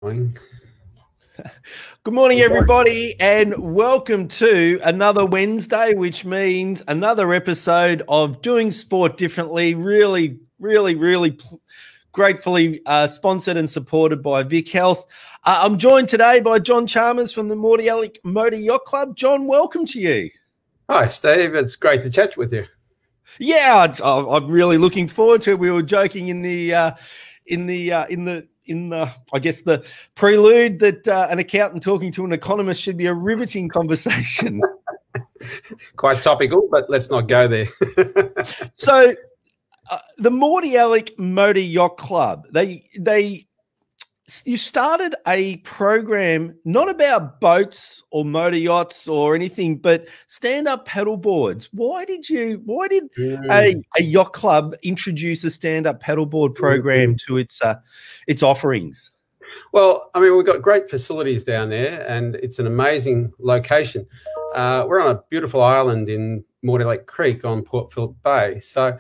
Good morning, everybody, and welcome to another Wednesday, which means another episode of Doing Sport Differently. Really gratefully sponsored and supported by Vic Health. I'm joined today by John Chalmers from the Mordialloc Yacht Club. John, welcome to you. Hi, Steve. It's great to chat with you. Yeah, I'm really looking forward to it. We were joking in the I guess the prelude that an accountant talking to an economist should be a riveting conversation. Quite topical, but let's not go there. So the Mordialloc Yacht Club, you started a program not about boats or motor yachts or anything, but stand-up paddle boards. Why did a yacht club introduce a stand-up paddleboard program to its offerings? Well, I mean, we've got great facilities down there, and it's an amazing location. We're on a beautiful island in Mordialloc Creek on Port Phillip Bay. So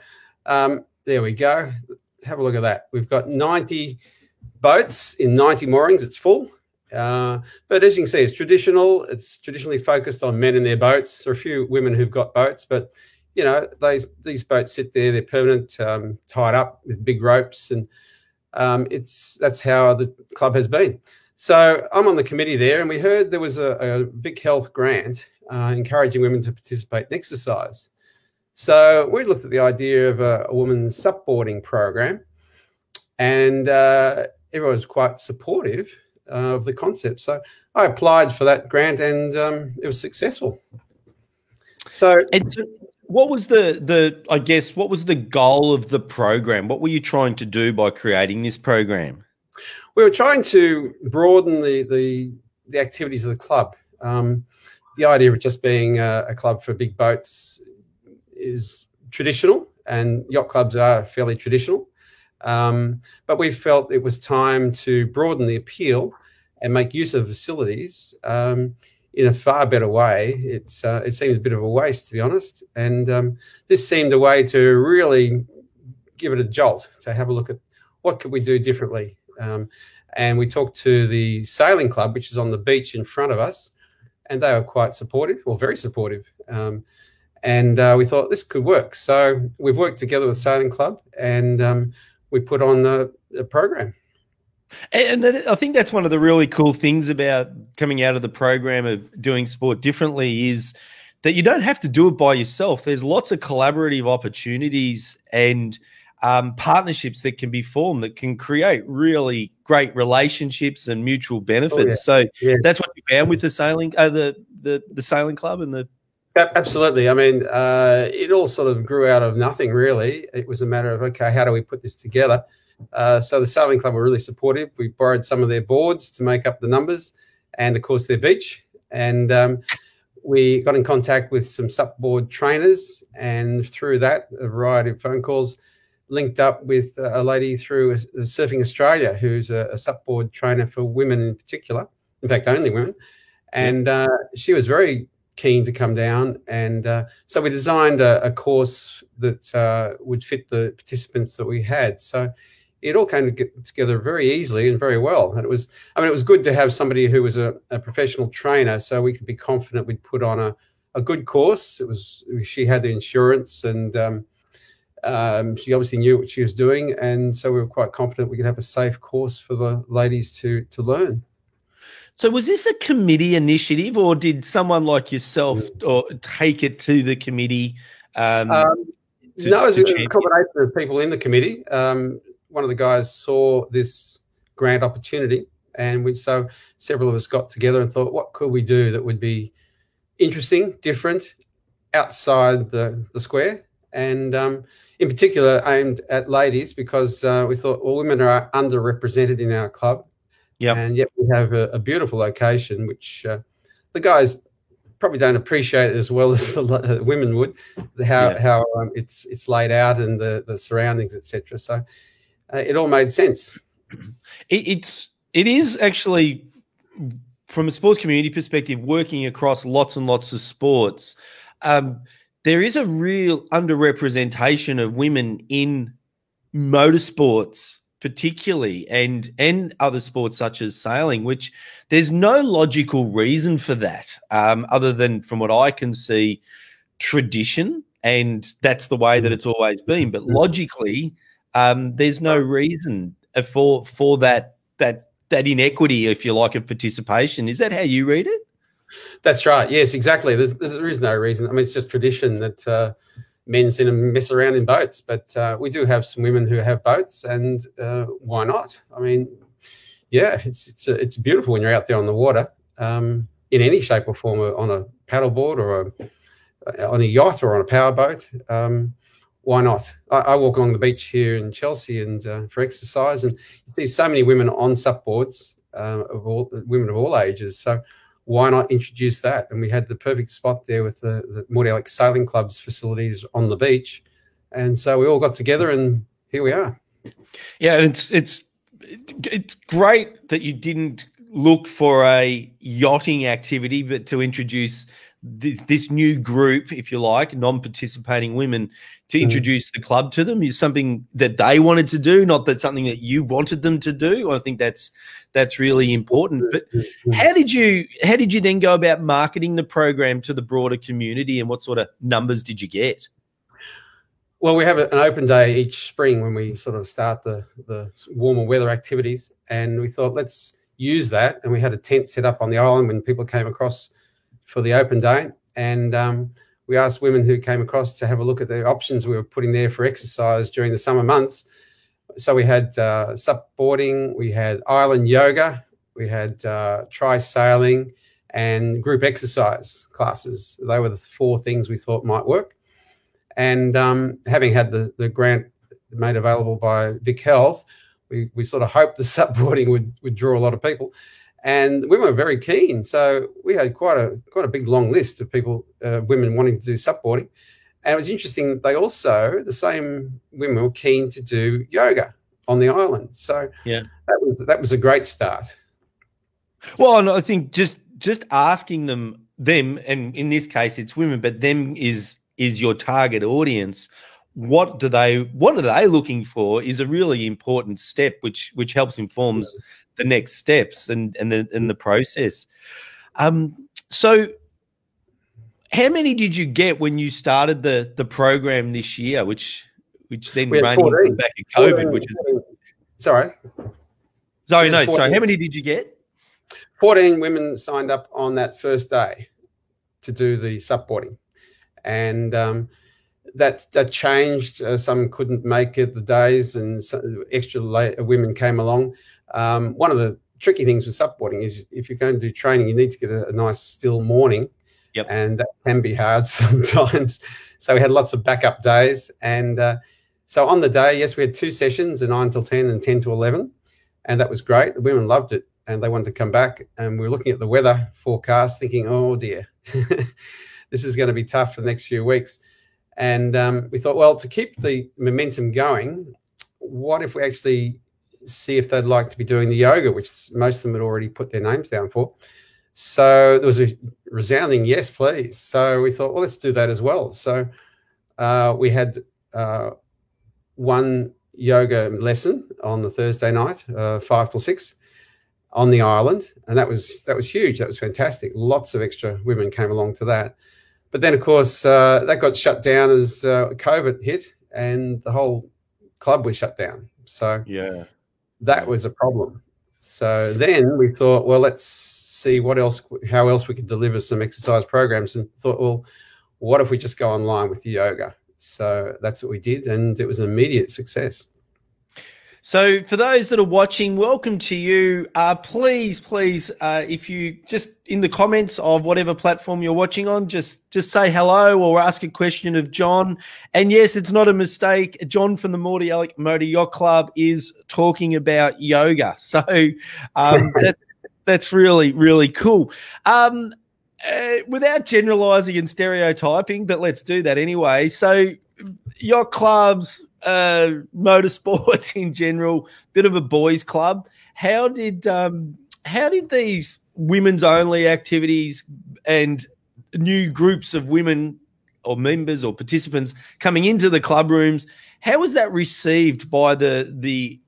there we go. Have a look at that. We've got 90 boats in 90 moorings. It's full. But as you can see, it's traditional. It's traditionally focused on men in their boats. There are a few women who've got boats, but, you know, these boats sit there. They're permanent, tied up with big ropes, and that's how the club has been. So I'm on the committee there, and we heard there was a Vic Health grant encouraging women to participate in exercise. So we looked at the idea of a women's supboarding program, and everyone was quite supportive of the concept. So I applied for that grant, and it was successful. So what was what was the goal of the program? What were you trying to do by creating this program? We were trying to broaden the activities of the club. The idea of just being a club for big boats is traditional, and yacht clubs are fairly traditional. But we felt it was time to broaden the appeal and make use of facilities in a far better way. It seems a bit of a waste, to be honest. And this seemed a way to really give it a jolt, to have a look at what could we do differently. And we talked to the sailing club, which is on the beach in front of us, and they were quite supportive, or very supportive. And we thought this could work. So we've worked together with Sailing Club, and we put on a program. And I think that's one of the really cool things about coming out of the program of Doing Sport Differently is that you don't have to do it by yourself. There's lots of collaborative opportunities and partnerships that can be formed that can create really great relationships and mutual benefits. Oh, yeah. So yeah. That's what you found with the sailing, the Sailing Club and the. Absolutely. I mean, it all sort of grew out of nothing, really. It was a matter of, okay, how do we put this together? So the Sailing Club were really supportive. We borrowed some of their boards to make up the numbers, and, of course, their beach. And we got in contact with some supboard trainers, and through that, a variety of phone calls, linked up with a lady through Surfing Australia, who's a supboard trainer for women in particular, in fact, only women. And she was very keen to come down, and so we designed a course that would fit the participants that we had. So it all came together very easily and very well. And it was good to have somebody who was a professional trainer, so we could be confident we'd put on a good course. She had the insurance, and she obviously knew what she was doing, and so we were quite confident we could have a safe course for the ladies to learn. So was this a committee initiative, or did someone like yourself take it to the committee? No, it was a combination of people in the committee. One of the guys saw this grant opportunity, and so several of us got together and thought, what could we do that would be interesting, different, outside the square, and in particular aimed at ladies, because we thought, well, women are underrepresented in our club. Yeah, and yet we have a beautiful location, which the guys probably don't appreciate it as well as the women would. How it's laid out, and the surroundings, etc. So it all made sense. It is actually, from a sports community perspective, working across lots and lots of sports. There is a real underrepresentation of women in motorsports particularly, and other sports such as sailing, which there's no logical reason for that, other than, from what I can see, tradition, and that's the way that it's always been. But logically, there's no reason for that inequity, if you like, of participation. Is that how you read it? That's right. Yes, exactly. There is no reason. I mean, it's just tradition that men seem to mess around in boats, but we do have some women who have boats, and why not? I mean, yeah, it's beautiful when you're out there on the water, in any shape or form, on a paddleboard or on a yacht or on a powerboat. Why not? I walk along the beach here in Chelsea and for exercise, and you see so many women on supboards, women of all ages. So why not introduce that? And we had the perfect spot there with the Mordialloc Sailing Club's facilities on the beach, and so we all got together, and here we are. Yeah, it's great that you didn't look for a yachting activity, but to introduce this new group, if you like, non-participating women, to introduce the club to them is something that they wanted to do, not that something that you wanted them to do. I think that's really important. But how did you then go about marketing the program to the broader community, and what sort of numbers did you get? Well, we have an open day each spring when we sort of start the warmer weather activities, and we thought, let's use that. And we had a tent set up on the island when people came across for the open day, and we asked women who came across to have a look at the options we were putting there for exercise during the summer months. So we had supboarding, we had island yoga, we had tri-sailing, and group exercise classes. They were the 4 things we thought might work. And having had the grant made available by Vic Health, we sort of hoped the supboarding would draw a lot of people. And women were very keen. So we had quite a big long list of people, women wanting to do supboarding. And it was interesting, they also, the same women were keen to do yoga on the island. So yeah, that was a great start. Well, and I think just asking them, and in this case it's women, but them is your target audience. What are they looking for is a really important step, which helps informs the next steps and the process. So how many did you get when you started the program this year, which then ran into the back of COVID, 14, which is sorry. Sorry, no, 14. Sorry. How many did you get? 14 women signed up on that first day to do the supboarding. And that changed. Some couldn't make it the days, and extra women came along. One of the tricky things with supboarding is if you're going to do training, you need to get a nice still morning. Yep. And that can be hard sometimes. So we had lots of backup days. And so on the day, yes, we had 2 sessions, a 9 till 10 and 10 to 11. And that was great. The women loved it, and they wanted to come back. And we were looking at the weather forecast thinking, oh dear, this is going to be tough for the next few weeks. And we thought, well, to keep the momentum going, what if we actually see if they'd like to be doing the yoga, which most of them had already put their names down for. So there was a resounding yes, please. So we thought, well, let's do that as well. So we had 1 yoga lesson on the Thursday night, 5 till 6 on the island. And that was huge. That was fantastic. Lots of extra women came along to that. But then, of course, that got shut down as COVID hit, and the whole club was shut down. So yeah, that was a problem. So then we thought, well, let's see how else we could deliver some exercise programs, and thought, well, what if we just go online with the yoga? So that's what we did, and it was an immediate success. So for those that are watching, welcome to you. Please, if you just in the comments of whatever platform you're watching on, just say hello or ask a question of John. And yes, it's not a mistake. John from the Mordialloc Yacht Club is talking about yoga. So that's really, really cool. Without generalizing and stereotyping, but let's do that anyway. So yacht clubs, motorsports in general, bit of a boys' club. How did these women's only activities and new groups of women or members or participants coming into the club rooms. How was that received by the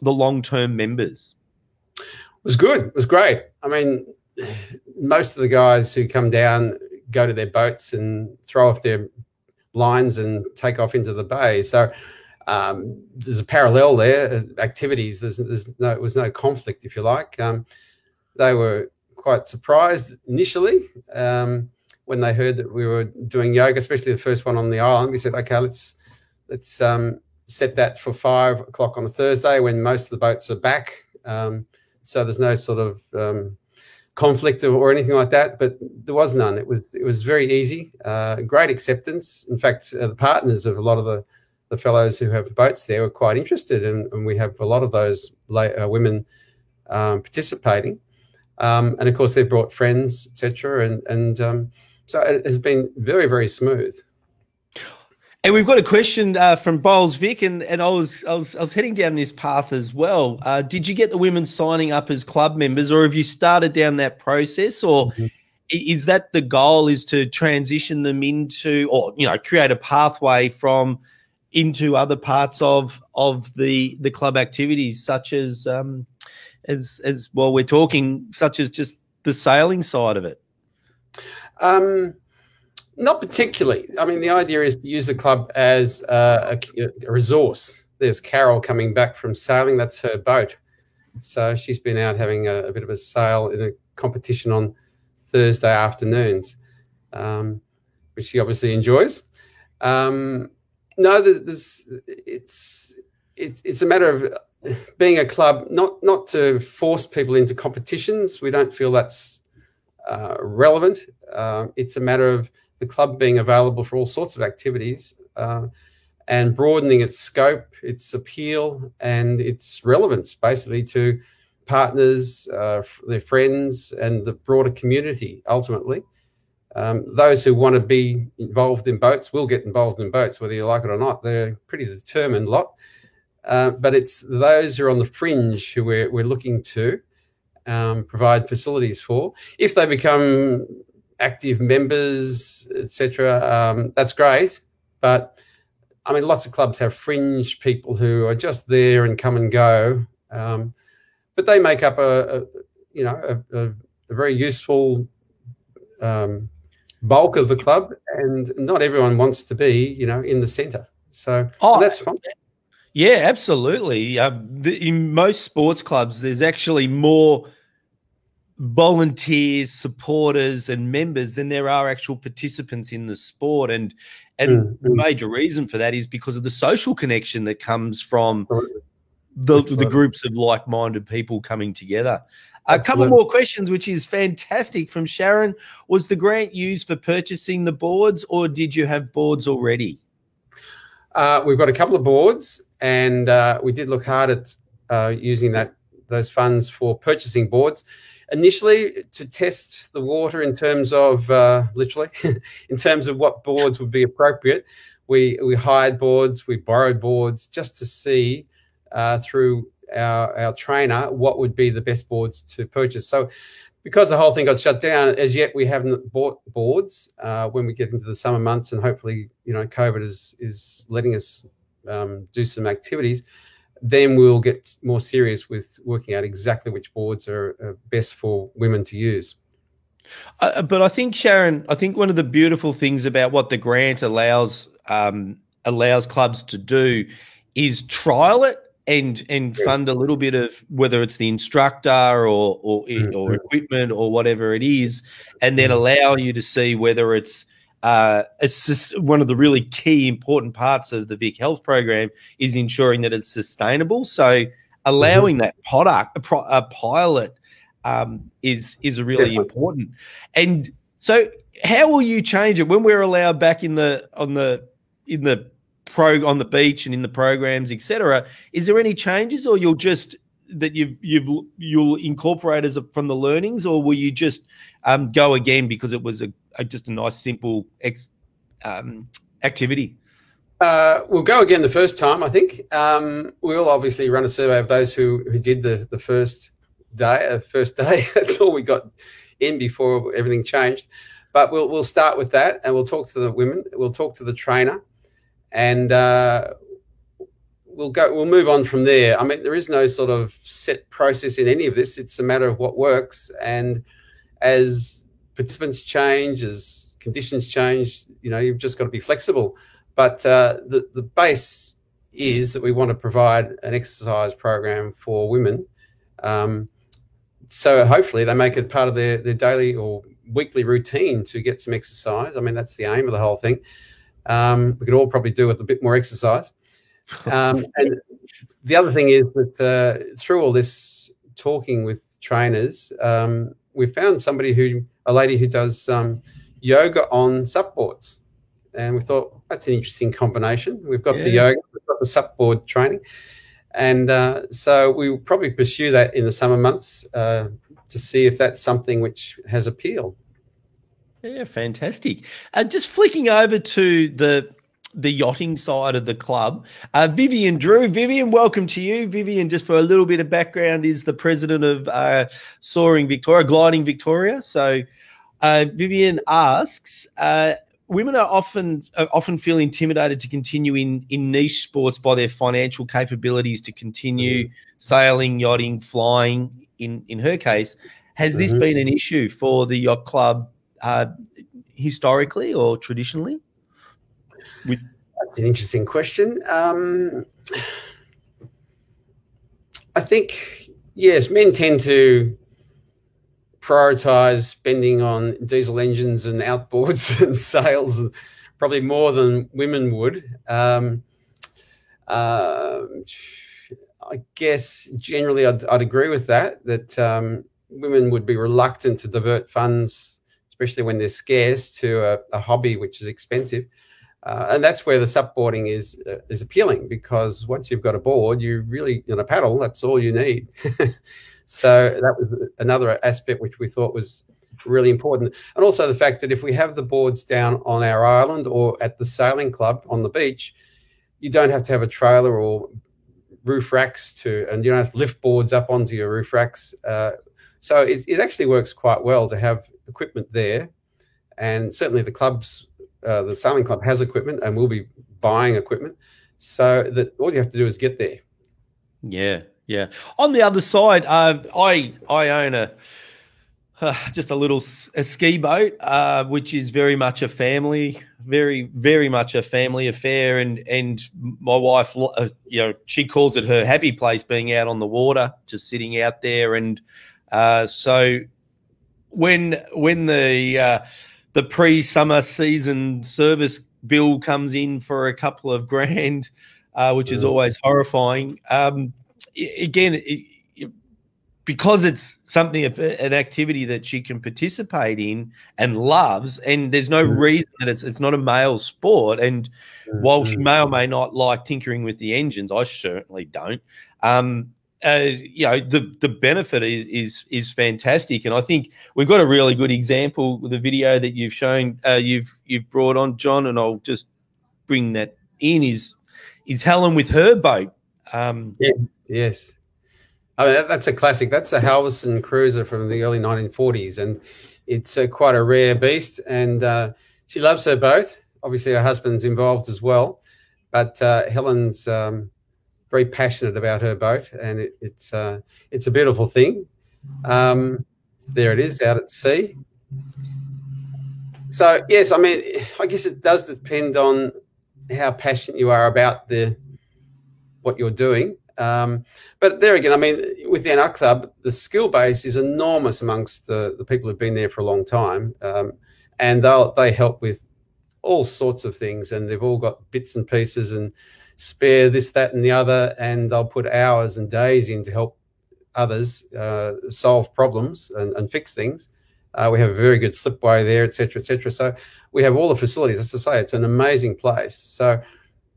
long-term members? It was good. It was great. I mean, most of the guys who come down go to their boats and throw off their lines and take off into the bay. So there's a parallel there, activities. There was no conflict, if you like. They were quite surprised initially when they heard that we were doing yoga, especially the first one on the island. We said, okay, let's set that for 5 o'clock on a Thursday when most of the boats are back. So there's no sort of conflict or anything like that, but there was none. It was very easy, great acceptance. In fact, the partners of a lot of the fellows who have boats there were quite interested, and we have a lot of those women participating. And of course, they've brought friends, etc. And so it has been very, very smooth. And we've got a question from Bowles Vic, and I was heading down this path as well. Did you get the women signing up as club members, or have you started down that process, or is that the goal, is to transition them into, or create a pathway into other parts of the club activities, such as well, we're talking such as just the sailing side of it? Not particularly. I mean, the idea is to use the club as a resource. There's Carol coming back from sailing. That's her boat. So she's been out having a bit of a sail in a competition on Thursday afternoons, which she obviously enjoys. No, it's a matter of being a club, not to force people into competitions. We don't feel that's relevant. It's a matter of the club being available for all sorts of activities and broadening its scope, its appeal, and its relevance basically to partners, their friends, and the broader community ultimately. Those who want to be involved in boats will get involved in boats, whether you like it or not. They're a pretty determined lot. But it's those who are on the fringe who we're looking to provide facilities for. If they become active members, etc., that's great. But I mean, lots of clubs have fringe people who are just there and come and go, but they make up a very useful bulk of the club, and not everyone wants to be in the centre. So that's fun. Yeah, absolutely. In most sports clubs, there's actually more volunteers, supporters, and members than there are actual participants in the sport, and the major reason for that is because of the social connection that comes from the groups of like-minded people coming together. A couple more questions, which is fantastic, from Sharon. Was the grant used for purchasing the boards, or did you have boards already? We've got a couple of boards, and we did look hard at using those funds for purchasing boards. Initially, to test the water in terms of literally, in terms of what boards would be appropriate, we hired boards, we borrowed boards just to see through our trainer what would be the best boards to purchase. So, because the whole thing got shut down, as yet we haven't bought boards. When we get into the summer months, and hopefully, COVID is letting us do some activities, then we'll get more serious with working out exactly which boards are best for women to use. But I think, Sharon, one of the beautiful things about what the grant allows clubs to do is trial it and fund a little bit of, whether it's the instructor or equipment or whatever it is, and then allow you to see whether it's just one of the really key important parts of the Vic Health program is ensuring that it's sustainable. So allowing that a pilot is really important. And so how will you change it when we're allowed back on the beach and in the programs, etc.? Is there any changes, or you'll incorporate as from the learnings, or will you just go again because it was just a nice simple activity? We'll go again the first time, I think. We'll obviously run a survey of those who did the first day. That's all we got in before everything changed. But we'll start with that, and we'll talk to the women. We'll talk to the trainer, and we'll move on from there. I mean, there is no sort of set process in any of this. It's a matter of what works, and as participants change, as conditions change, you've just got to be flexible. But the base is that we want to provide an exercise program for women. So hopefully they make it part of their daily or weekly routine to get some exercise. I mean, that's the aim of the whole thing. We could all probably do with a bit more exercise. And the other thing is that through all this talking with trainers, we found a lady who does yoga on SUP boards. And we thought, that's an interesting combination. We've got the yoga, we've got the SUP board training. And so we will probably pursue that in the summer months to see if that's something which has appeal. Yeah, fantastic. Just flicking over to the yachting side of the club, Vivian Drew. Vivian, welcome to you. Vivian, just for a little bit of background, is the president of Gliding Victoria. So Vivian asks, women are often feel intimidated to continue in niche sports by their financial capabilities to continue sailing, yachting, flying. In her case, has this been an issue for the yacht club historically or traditionally? That's an interesting question. I think, yes, men tend to prioritise spending on diesel engines and outboards and sails probably more than women would. I guess generally I'd agree with that women would be reluctant to divert funds, especially when they're scarce, to a hobby which is expensive. And that's where the SUP boarding is appealing, because once you've got a board, you really, a paddle, that's all you need. So that was another aspect which we thought was really important. And also the fact that if we have the boards down on our island or at the sailing club on the beach, you don't have to have a trailer or roof racks and you don't have to lift boards up onto your roof racks. So it actually works quite well to have equipment there. And certainly the clubs, the sailing club has equipment, and we'll be buying equipment, so that all you have to do is get there. Yeah. Yeah. On the other side, I own just a little ski boat, which is very much a family, very, very much a family affair. And my wife, she calls it her happy place, being out on the water, just sitting out there. And so when the pre-summer season service bill comes in for a couple of grand, which is always horrifying. Again, because it's something, an activity that she can participate in and loves, and there's no reason that it's not a male sport. And while she may or may not like tinkering with the engines, I certainly don't. The benefit is fantastic, and I think we've got a really good example with the video that you've shown, you've brought on, John, and I'll just bring that in. Is Helen with her boat? Yes. I mean, that's a classic. That's a Halverson cruiser from the early 1940s, and it's quite a rare beast. And she loves her boat. Obviously, her husband's involved as well, but Helen's very passionate about her boat, and it's a beautiful thing. There it is out at sea. So yes, I mean, I guess it does depend on how passionate you are about what you're doing. But there again, I mean, within our club, the skill base is enormous amongst the people who've been there for a long time, and they help with all sorts of things, and they've all got bits and pieces and spare this, that, and the other, and they'll put hours and days in to help others solve problems and fix things. We have a very good slipway there, etc., etc. So we have all the facilities. As I say, it's an amazing place. So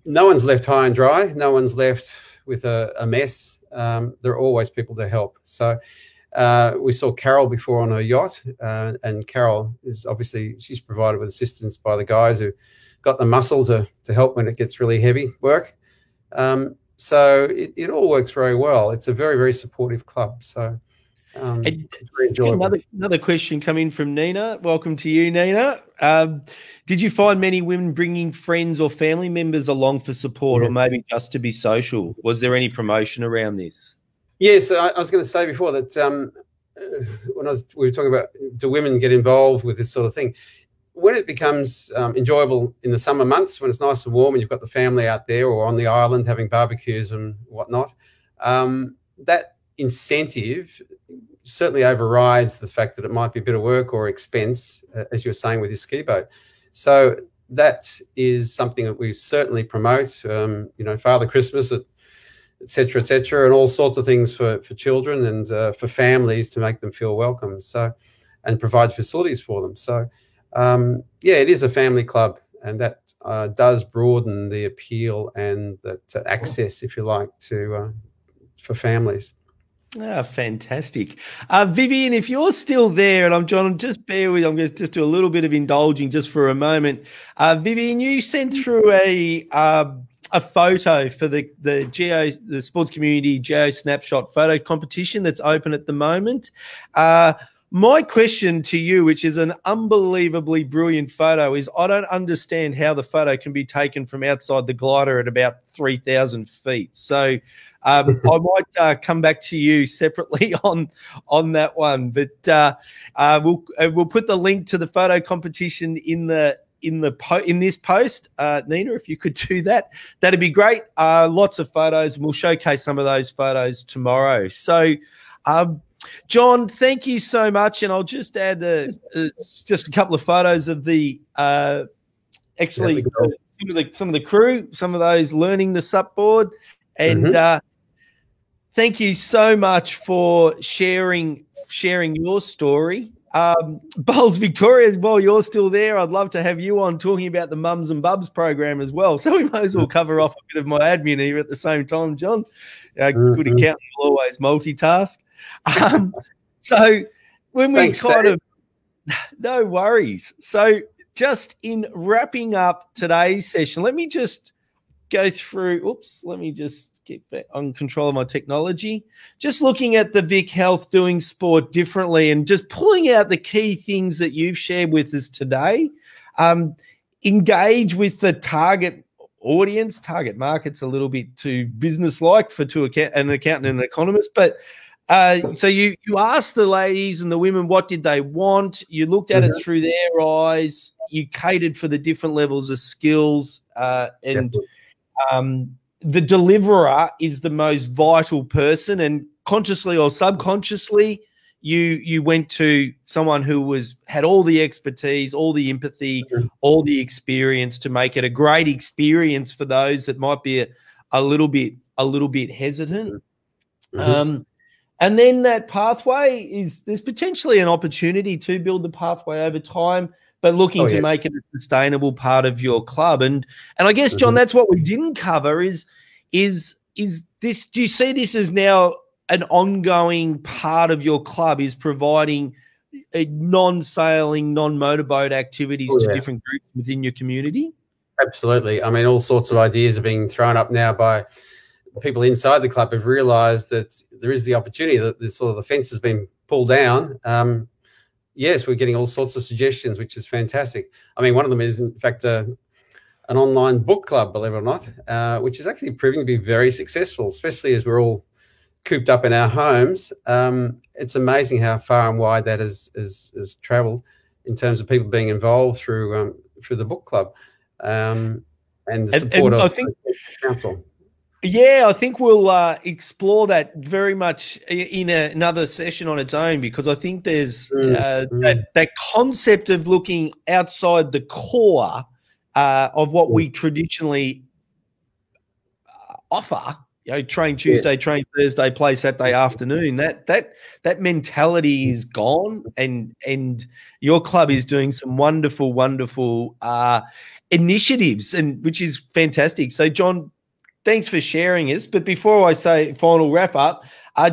no one's left high and dry. No one's left with a mess. There are always people to help. So we saw Carol before on her yacht, and Carol is obviously, she's provided with assistance by the guys who got the muscle to help when it gets really heavy work. So it all works very well. It's a very, very supportive club. So And it's very enjoyable. Another question coming from Nina. Welcome to you, Nina. Did you find many women bringing friends or family members along for support, or maybe just to be social? Was there any promotion around this? Yes, I was going to say before that when we were talking about, do women get involved with this sort of thing? When it becomes enjoyable in the summer months, when it's nice and warm and you've got the family out there or on the island having barbecues and whatnot, that incentive certainly overrides the fact that it might be a bit of work or expense, as you were saying with your ski boat. So that is something that we certainly promote, Father Christmas, et cetera, and all sorts of things for children and for families to make them feel welcome. So, and provide facilities for them. So, it is a family club, and that does broaden the appeal and that access, if you like, to for families. Ah, fantastic. Vivian, if you're still there, and John, just bear with, I'm going to just do a little bit of indulging just for a moment. Vivian, you sent through a photo for the Sports Community Geo Snapshot photo competition that's open at the moment. My question to you, which is an unbelievably brilliant photo, is I don't understand how the photo can be taken from outside the glider at about 3,000 feet. So I might come back to you separately on that one, but we'll put the link to the photo competition in this post. Nina, if you could do that, that'd be great. Lots of photos, and we'll showcase some of those photos tomorrow. So, John, thank you so much, and I'll just add just a couple of photos of some of the crew, some of those learning the SUP board, and thank you so much for sharing your story. Bowls Victoria, while you're still there, I'd love to have you on talking about the Mums and Bubs program as well. So we might as well cover off a bit of my admin here at the same time, John. Good accountant will always multitask. So when we no worries. So just in wrapping up today's session, let me just go through, let me just get back on control of my technology. Just looking at the Vic Health doing sport differently and just pulling out the key things that you've shared with us today. Engage with the target audience. Target market's a little bit too business-like for an accountant and an economist, but so you asked the ladies and the women what did they want. You looked at it through their eyes. You catered for the different levels of skills, and the deliverer is the most vital person. And consciously or subconsciously, you went to someone who had all the expertise, all the empathy, all the experience to make it a great experience for those that might be a little bit hesitant. And then that pathway there's potentially an opportunity to build the pathway over time, but looking to make it a sustainable part of your club. And I guess, John, that's what we didn't cover is this, do you see this as now an ongoing part of your club, is providing non-sailing, non-motorboat activities to different groups within your community? Absolutely. I mean, all sorts of ideas are being thrown up now by people inside the club have realised that there is the opportunity, that the fence has been pulled down. Yes, we're getting all sorts of suggestions, which is fantastic. I mean, one of them is, in fact, an online book club, believe it or not, which is actually proving to be very successful, especially as we're all cooped up in our homes. It's amazing how far and wide that has travelled in terms of people being involved through the book club and the support of the council. Yeah, I think we'll explore that very much in another session on its own, because I think there's that concept of looking outside the core of what we traditionally offer. Train Tuesday, train Thursday, play Saturday afternoon. That mentality is gone, and your club is doing some wonderful, wonderful initiatives, and which is fantastic. So, John, thanks for sharing this. But before I say final wrap up,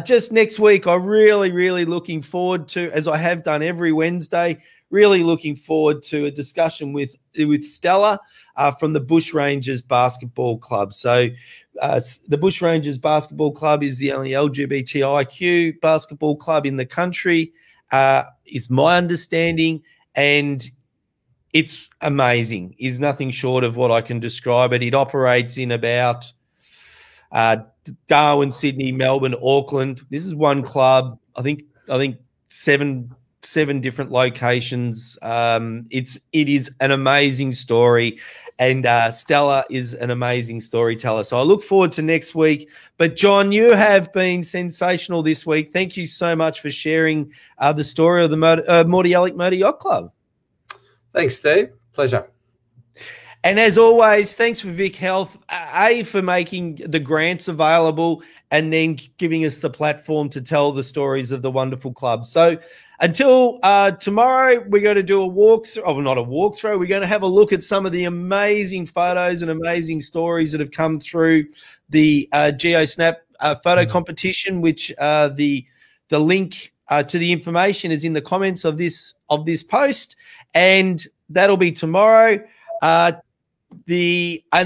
just next week, I'm really, really looking forward to, as I have done every Wednesday, really looking forward to a discussion with Stella from the Bushrangers Basketball Club. So The Bushrangers Basketball Club is the only LGBTIQ basketball club in the country, is my understanding, and it's amazing. It's nothing short of what I can describe it. It operates in about Darwin, Sydney, Melbourne, Auckland. This is one club. I think seven different locations. It is an amazing story, and Stella is an amazing storyteller. So I look forward to next week. But John, you have been sensational this week. Thank you so much for sharing the story of the Mordialloc Motor Yacht Club. Thanks, Steve. Pleasure. And as always, thanks for Vic Health, for making the grants available and then giving us the platform to tell the stories of the wonderful club. So until tomorrow, we're going to do a walkthrough. Oh, not a walkthrough. We're going to have a look at some of the amazing photos and amazing stories that have come through the GeoSnap photo competition, which the link to the information is in the comments of this post, and that'll be tomorrow. And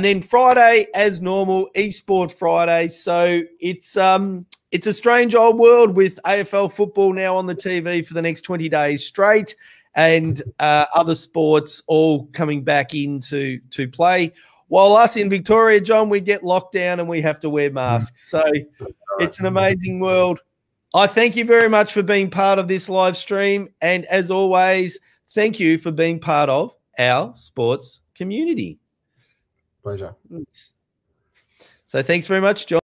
then Friday, as normal, eSport Friday. So it's a strange old world with AFL football now on the TV for the next 20 days straight, and other sports all coming back into play. While us in Victoria, John, we get locked down and we have to wear masks. So it's an amazing world. I thank you very much for being part of this live stream. And as always, thank you for being part of our sports community. Pleasure. So thanks very much, John.